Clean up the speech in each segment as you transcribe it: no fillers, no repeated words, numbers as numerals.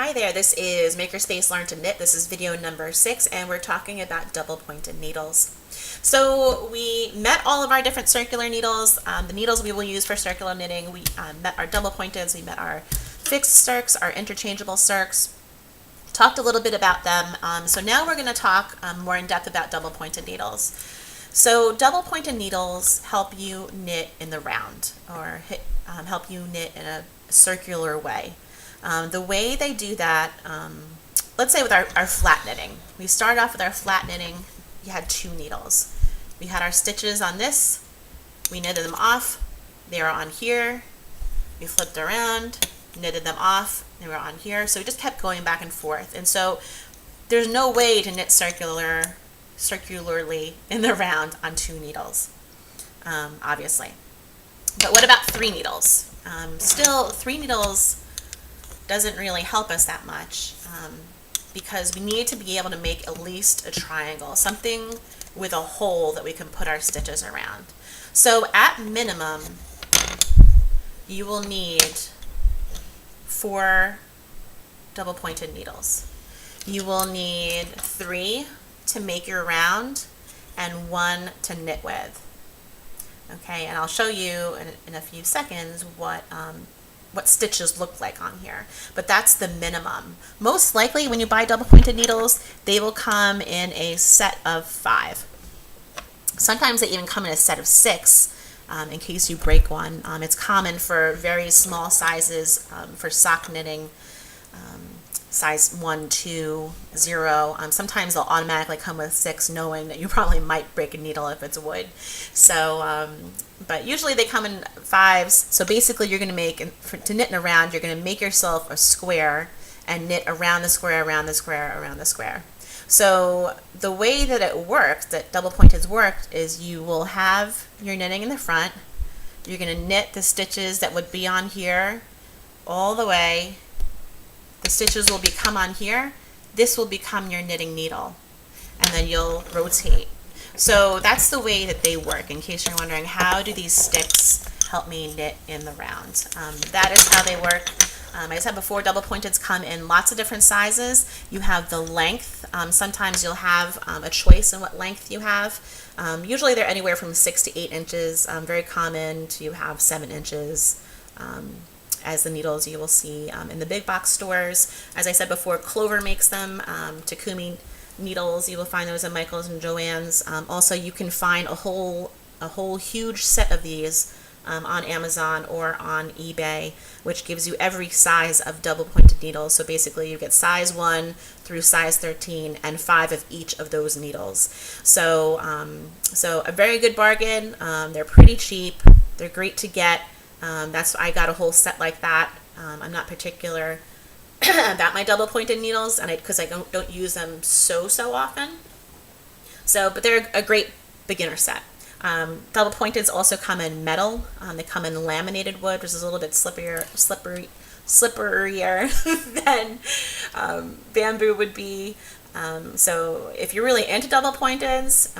Hi there, this is Makerspace Learn to Knit. This is video number 6 and we're talking about double pointed needles. So we met all of our different circular needles. The needles we will use for circular knitting, we met our double pointeds, we met our fixed circs, our interchangeable circs, talked a little bit about them. So now we're going to talk more in depth about double pointed needles. So double pointed needles help you knit in the round, or help you knit in a circular way. The way they do that, let's say with our flat knitting. We started off with our flat knitting, we had 2 needles. We had our stitches on this, we knitted them off, they were on here, we flipped around, knitted them off, they were on here, so we just kept going back and forth. And so there's no way to knit circularly in the round on 2 needles, obviously. But what about 3 needles? Still, 3 needles doesn't really help us that much because we need to be able to make at least a triangle, something with a hole that we can put our stitches around. So at minimum, you will need 4 double pointed needles. You will need 3 to make your round and 1 to knit with. Okay, and I'll show you in a few seconds what stitches look like on here, but that's the minimum. Most likely when you buy double pointed needles, they will come in a set of 5. Sometimes they even come in a set of 6 in case you break one. It's common for very small sizes for sock knitting, size 1, 2, 0. Sometimes they'll automatically come with 6, knowing that you probably might break a needle if it's wood. So, but usually they come in 5s. So basically you're going to make, to knit in a round, you're going to make yourself a square and knit around the square, around the square, around the square. So the way that it works, that double pointeds work, is you will have your knitting in the front. You're going to knit the stitches that would be on here all the way. The stitches will become on here. This will become your knitting needle, and then you'll rotate. So that's the way that they work, in case you're wondering, how do these sticks help me knit in the round? That is how they work. As I said before, double pointeds come in lots of different sizes. You have the length. Sometimes you'll have a choice in what length you have. Usually they're anywhere from 6 to 8 inches. Very common to have 7 inches. As the needles you will see in the big box stores. As I said before, Clover makes them. Takumi needles, you will find those at Michael's and Joann's. Also, you can find a whole huge set of these on Amazon or on eBay, which gives you every size of double pointed needles. So basically you get size 1 through size 13 and 5 of each of those needles. So, so a very good bargain. They're pretty cheap. They're great to get. I got a whole set like that. I'm not particular about my double pointed needles, and because I don't use them so often. So, but they're a great beginner set. Double pointeds also come in metal. They come in laminated wood, which is a little bit slipperier than bamboo would be. So if you're really into double pointeds,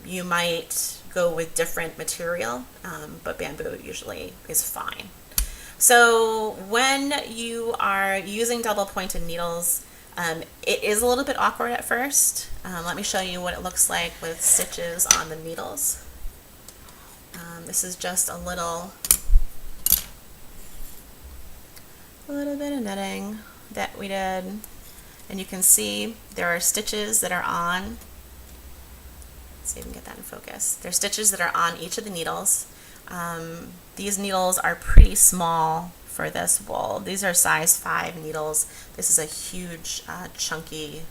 you might go with different material, but bamboo usually is fine. So when you are using double pointed needles, it is a little bit awkward at first. Let me show you what it looks like with stitches on the needles. This is just a little bit of knitting that we did, and you can see there are stitches that are on. Let's see if we can get that in focus. There's stitches that are on each of the needles. These needles are pretty small for this wool. These are size 5 needles. This is a huge, chunky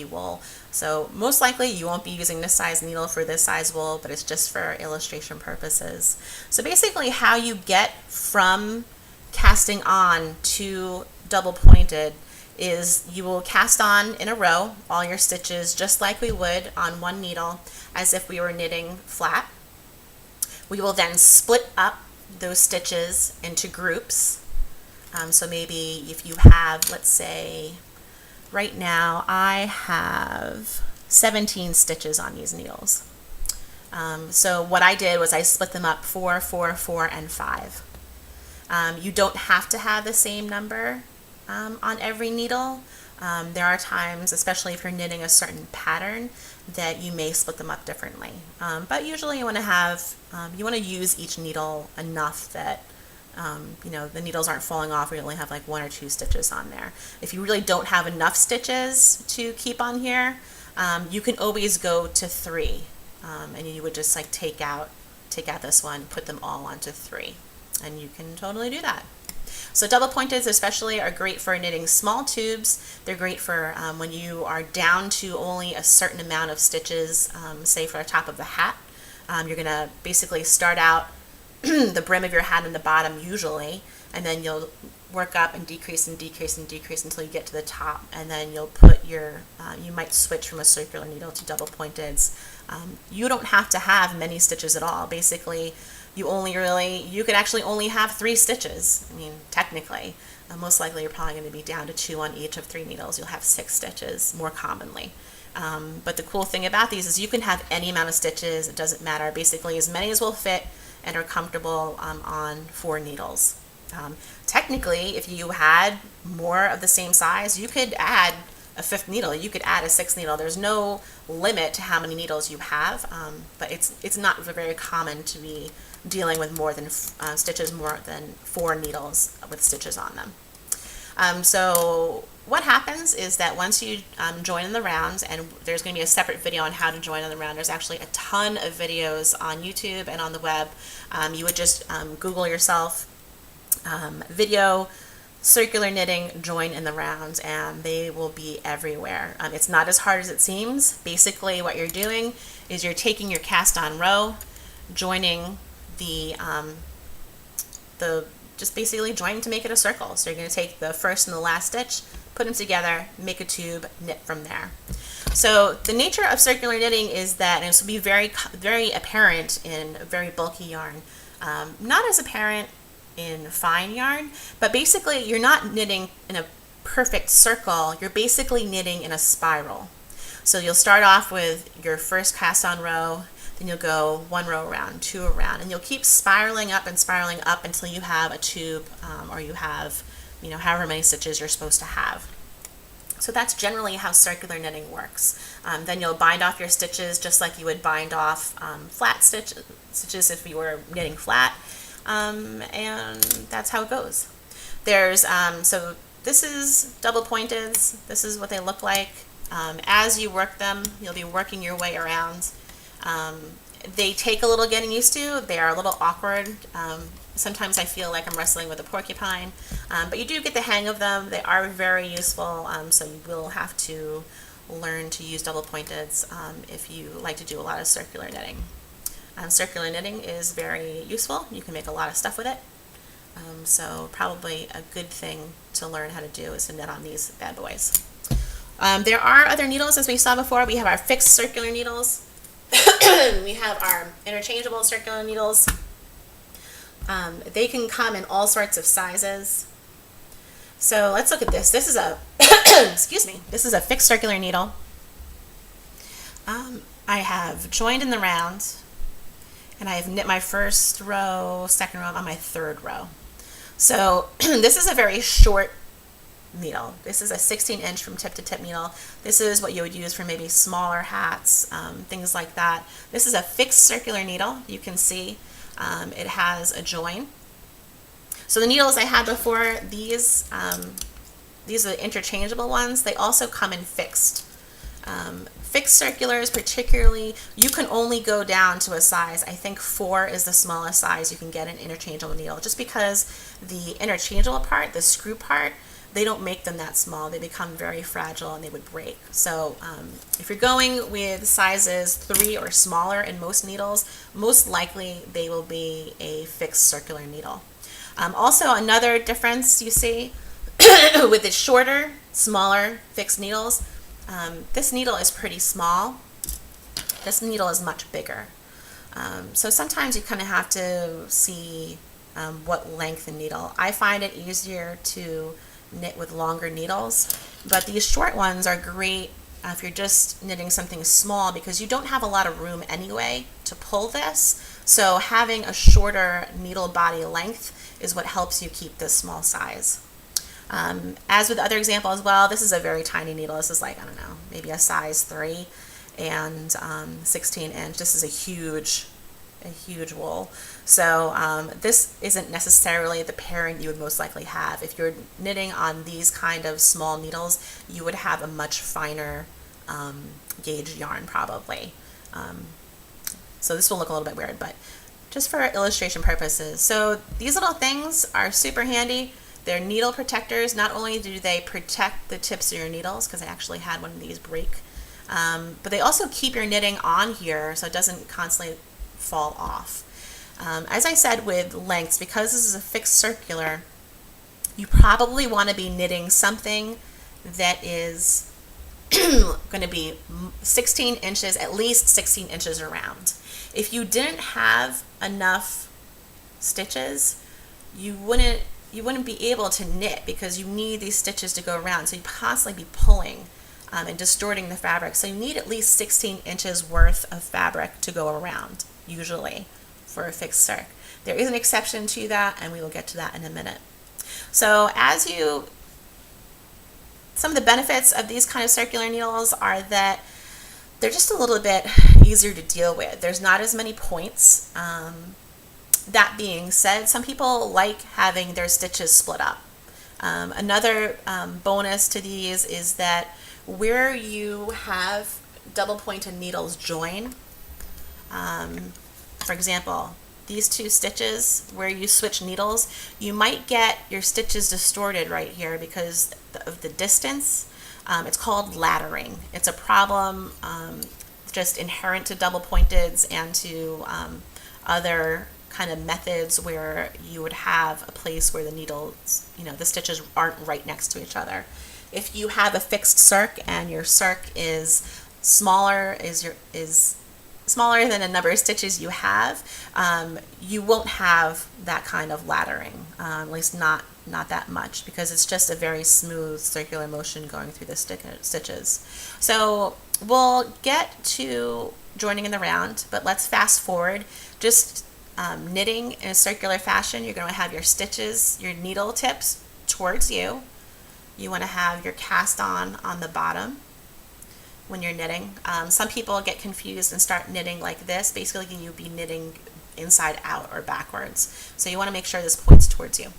wool. So most likely you won't be using this size needle for this size wool, but it's just for illustration purposes. So basically how you get from casting on to double pointed is you will cast on in a row all your stitches just like we would on one needle as if we were knitting flat. We will then split up those stitches into groups. So maybe if you have, let's say, right now I have 17 stitches on these needles. So what I did was I split them up 4, 4, 4, and 5. You don't have to have the same number on every needle. There are times, especially if you're knitting a certain pattern, that you may split them up differently. But usually you want to have, you want to use each needle enough that you know, the needles aren't falling off, or you only have like 1 or 2 stitches on there. If you really don't have enough stitches to keep on here, you can always go to 3, and you would just like take out this one, put them all onto 3, and you can totally do that. So double pointeds especially are great for knitting small tubes. They're great for when you are down to only a certain amount of stitches, say for the top of the hat. You're going to basically start out the brim of your hat in the bottom usually, and then you'll work up and decrease and decrease and decrease until you get to the top, and then you'll put your, you might switch from a circular needle to double pointeds. You don't have to have many stitches at all. Basically, you could actually only have 3 stitches. I mean, technically, most likely you're probably going to be down to 2 on each of 3 needles. You'll have 6 stitches more commonly. But the cool thing about these is you can have any amount of stitches. It doesn't matter. Basically, as many as will fit and are comfortable on 4 needles. Technically, if you had more of the same size, you could add a 5th needle. You could add a 6th needle. There's no limit to how many needles you have, but it's not very common to be dealing with more than stitches more than 4 needles with stitches on them. So what happens is that once you join in the rounds, and there's going to be a separate video on how to join in the round. There's actually a ton of videos on YouTube and on the web. You would just Google yourself video circular knitting join in the rounds, and they will be everywhere. It's not as hard as it seems. Basically what you're doing is you're taking your cast on row, joining just basically joining to make it a circle. So you're going to take the first and the last stitch, put them together, make a tube, knit from there. So the nature of circular knitting is that, and this will be very, very apparent in very bulky yarn, not as apparent in fine yarn, but basically you're not knitting in a perfect circle, you're basically knitting in a spiral. So you'll start off with your first cast on row, then you'll go 1 row around, 2 around, and you'll keep spiraling up until you have a tube, or you have, you know, however many stitches you're supposed to have. So that's generally how circular knitting works. Then you'll bind off your stitches just like you would bind off flat stitches if you were knitting flat, and that's how it goes. There's so this is double pointeds. This is what they look like. As you work them, you'll be working your way around. They take a little getting used to. They are a little awkward. Sometimes I feel like I'm wrestling with a porcupine, but you do get the hang of them. They are very useful, so you will have to learn to use double pointeds if you like to do a lot of circular knitting. Circular knitting is very useful. You can make a lot of stuff with it. So probably a good thing to learn how to do is to knit on these bad boys. There are other needles, as we saw before. We have our fixed circular needles. We have our interchangeable circular needles. They can come in all sorts of sizes. So let's look at this. This is a excuse me. This is a fixed circular needle. I have joined in the round, and I have knit my first row, second row, I'm on my 3rd row. So this is a very short needle. This is a 16-inch from tip to tip needle. This is what you would use for maybe smaller hats, things like that. This is a fixed circular needle. You can see it has a join. So the needles I had before, these are the interchangeable ones. They also come in fixed. Fixed circulars particularly, you can only go down to a size, I think 4 is the smallest size you can get an interchangeable needle, just because the interchangeable part, the screw part, they don't make them that small. They become very fragile and they would break. So if you're going with sizes 3 or smaller in most needles, most likely they will be a fixed circular needle. Also, another difference you see with the shorter, smaller fixed needles, this needle is pretty small. This needle is much bigger. So sometimes you kind of have to see what length the needle. I find it easier to knit with longer needles, but these short ones are great if you're just knitting something small, because you don't have a lot of room anyway to pull this. So having a shorter needle body length is what helps you keep this small size. As with the other example as well, this is a very tiny needle. This is like, I don't know, maybe a size 3 and 16 inch. This is a huge wool. So this isn't necessarily the pairing you would most likely have. If you're knitting on these kind of small needles, you would have a much finer gauge yarn probably. So this will look a little bit weird, but just for illustration purposes. So these little things are super handy. They're needle protectors. Not only do they protect the tips of your needles, because I actually had one of these break, but they also keep your knitting on here so it doesn't constantly fall off. As I said with lengths, because this is a fixed circular, you probably want to be knitting something that is going to be 16 inches, at least 16 inches around. If you didn't have enough stitches, you wouldn't be able to knit because you need these stitches to go around. So you'd constantly be pulling and distorting the fabric. So you need at least 16 inches worth of fabric to go around, usually, for a fixed circ. There is an exception to that, and we will get to that in a minute. So some of the benefits of these kind of circular needles are that they're just a little bit easier to deal with. There's not as many points. That being said, some people like having their stitches split up. Another bonus to these is that where you have double pointed needles join, for example, these two stitches where you switch needles, you might get your stitches distorted right here because of the distance. It's called laddering. It's a problem just inherent to double pointeds and to other kind of methods where you would have a place where the needles, the stitches aren't right next to each other. If you have a fixed circ and your circ is smaller smaller than the number of stitches you have, you won't have that kind of laddering, at least not that much, because it's just a very smooth circular motion going through the stitches. So we'll get to joining in the round, but let's fast forward. Just knitting in a circular fashion, you're going to have your stitches, your needle tips towards you. You want to have your cast on the bottom when you're knitting. Some people get confused and start knitting like this. Basically, you'll be knitting inside out or backwards. So you want to make sure this points towards you.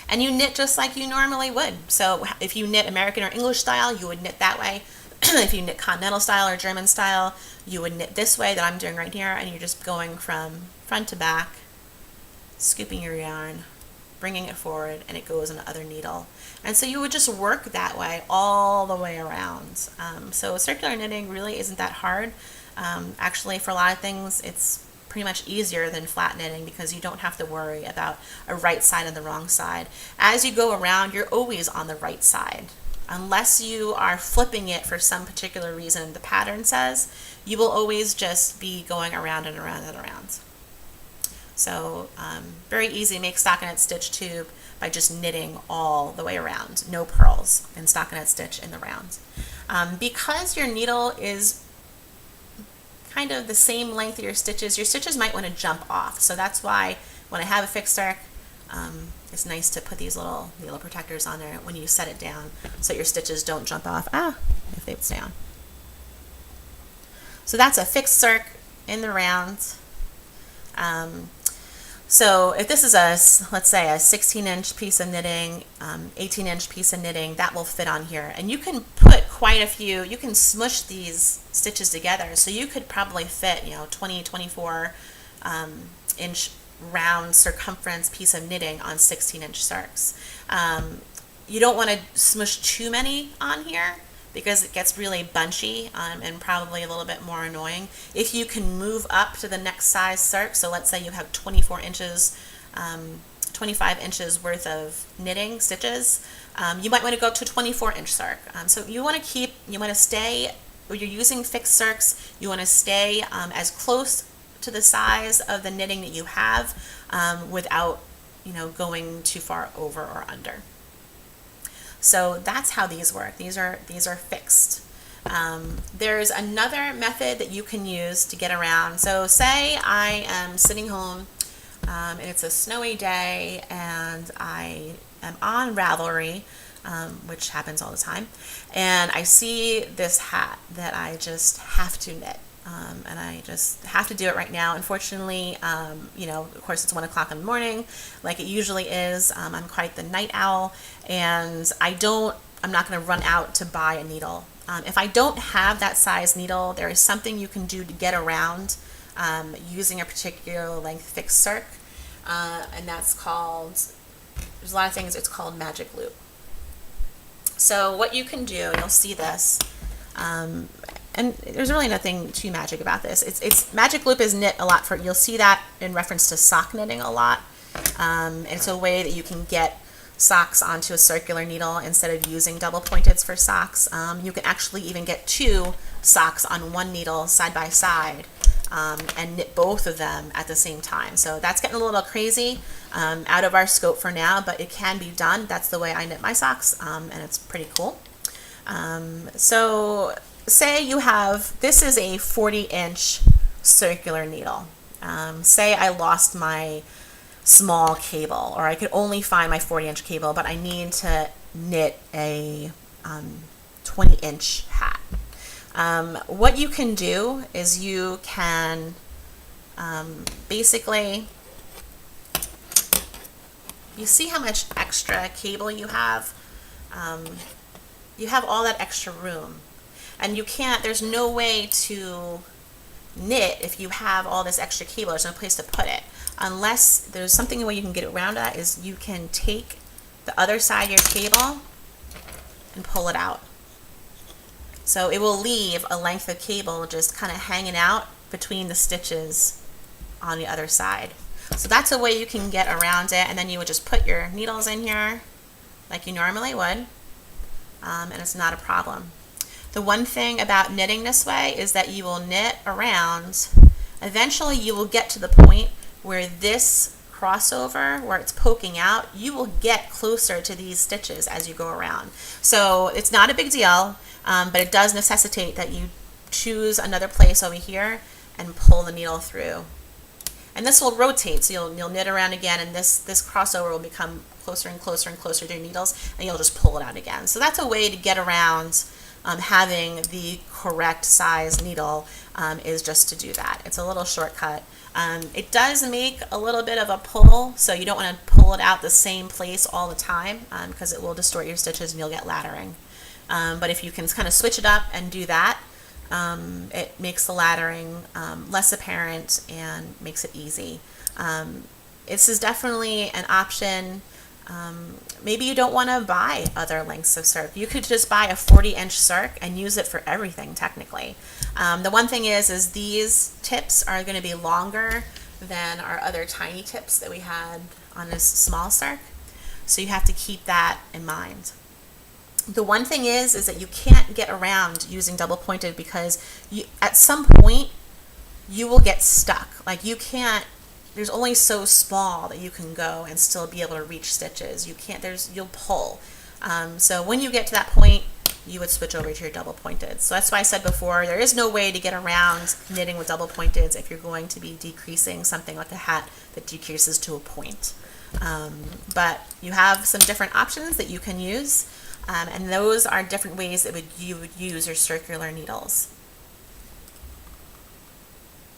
And you knit just like you normally would. So if you knit American or English style, you would knit that way. If you knit continental style or German style, you would knit this way that I'm doing right here, and you're just going from front to back, scooping your yarn, bringing it forward, and it goes in the other needle. And so you would just work that way all the way around. So circular knitting really isn't that hard. Actually, for a lot of things, it's pretty much easier than flat knitting because you don't have to worry about a right side and the wrong side. As you go around, you're always on the right side. Unless you are flipping it for some particular reason the pattern says, you will always just be going around and around and around. So very easy to make stockinette stitch tube by just knitting all the way around, no purls in stockinette stitch in the round. Because your needle is kind of the same length of your stitches might want to jump off. So that's why when I have a fixed arc, it's nice to put these little needle protectors on there when you set it down so your stitches don't jump off, if they stay on. So that's a fixed circ in the round. So if this is let's say a 16-inch piece of knitting, 18-inch piece of knitting, that will fit on here. And you can put quite a few, you can smush these stitches together. So you could probably fit, 20, 24 inch round circumference piece of knitting on 16-inch circs. You don't want to smush too many on here because it gets really bunchy and probably a little bit more annoying. If you can move up to the next size circ, so let's say you have 24 inches, 25 inches worth of knitting stitches, you might want to go to 24-inch circ. So you want to stay, when you're using fixed circs, you want to stay as close to the size of the knitting that you have without going too far over or under. So that's how these work. These are fixed. There's another method that you can use to get around. So say I am sitting home and it's a snowy day and I am on Ravelry, which happens all the time, and I see this hat that I just have to knit. And I just have to do it right now. Unfortunately, of course it's 1 o'clock in the morning, like it usually is. I'm quite the night owl, and I'm not going to run out to buy a needle. If I don't have that size needle, there is something you can do to get around using a particular length fixed circ, and that's called, there's a lot of things, it's called magic loop. So what you can do, you'll see this, and there's really nothing too magic about this. It's magic loop is knit a lot for, you'll see that in reference to sock knitting a lot. It's a way that you can get socks onto a circular needle instead of using double pointeds for socks. You can actually even get 2 socks on one needle side by side and knit both of them at the same time. So that's getting a little crazy, out of our scope for now, but it can be done. That's the way I knit my socks, and it's pretty cool. So say you have, this is a 40-inch circular needle. Say I lost my small cable, or I could only find my 40-inch cable, but I need to knit a 20-inch hat. What you can do is you can basically, you see how much extra cable you have? You have all that extra room, and you can't, there's no way to knit if you have all this extra cable. There's no place to put it, unless there's something where you can get around that, is you can take the other side of your cable and pull it out. So it will leave a length of cable just kind of hanging out between the stitches on the other side. So that's a way you can get around it, and then you would just put your needles in here like you normally would, and it's not a problem. The one thing about knitting this way is that you will knit around. Eventually you will get to the point where this crossover, where it's poking out, you will get closer to these stitches as you go around. So it's not a big deal, but it does necessitate that you choose another place over here and pull the needle through. And this will rotate, so you'll knit around again, and this crossover will become closer and closer and closer to your needles, and you'll just pull it out again. So that's a way to get around having the correct size needle, is just to do that. It's a little shortcut. It does make a little bit of a pull, so you don't want to pull it out the same place all the time, because it will distort your stitches and you'll get laddering. But if you can kind of switch it up and do that, it makes the laddering less apparent and makes it easy. This is definitely an option. Maybe you don't want to buy other lengths of circ. You could just buy a 40-inch circ and use it for everything technically. The one thing is these tips are going to be longer than our other tiny tips that we had on this small circ, so you have to keep that in mind. The one thing is that you can't get around using double pointed, because at some point you will get stuck. Like you can't, there's only so small that you can go and still be able to reach stitches. You can't, you'll pull. So when you get to that point, you would switch over to your double pointed. So that's why I said before, there is no way to get around knitting with double pointeds if you're going to be decreasing something like a hat that decreases to a point. But you have some different options that you can use, and those are different ways that you would use your circular needles.